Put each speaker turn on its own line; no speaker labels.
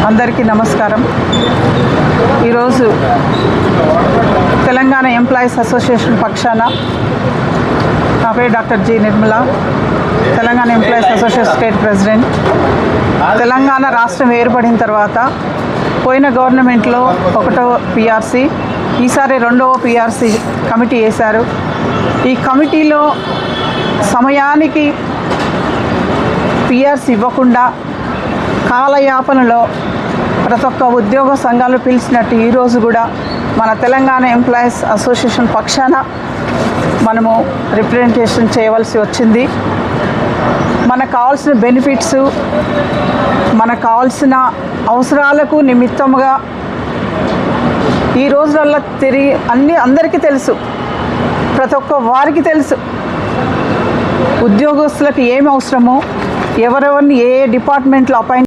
అందరికీ నమస్కారం. ఈరోజు తెలంగాణ ఎంప్లాయీస్ అసోసియేషన్ పక్షాన నా పేరు doctor G Nirmala, Telangana employees association state president. Telangana రాష్ట్రం ఏర్పడిన తర్వాత పోయిన గవర్నమెంట్లో 1వ పిఆర్సీ, ఈసారి 2వ పిఆర్సీ కమిటీ వేశారు. ఈ కమిటీలో సమయానికి పిఆర్సీ ఇవ్వకుండా కాలయాపనలో ప్రతి ఒక్క ఉద్యోగ సంఘాలు పిలిచినట్టు ఈరోజు కూడా మన తెలంగాణ ఎంప్లాయీస్ అసోసియేషన్ పక్షాన మనము రిప్రజెంటేషన్ చేయవలసి వచ్చింది. మనకు కావాల్సిన బెనిఫిట్స్, మనకు కావాల్సిన అవసరాలకు నిమిత్తముగా ఈ రోజులలో తిరిగి అందరికీ తెలుసు, ప్రతి ఒక్క వారికి తెలుసు ఉద్యోగస్తులకు ఏమి అవసరమో, ఎవరెవరిని ఏ డిపార్ట్మెంట్లో అపాయింట్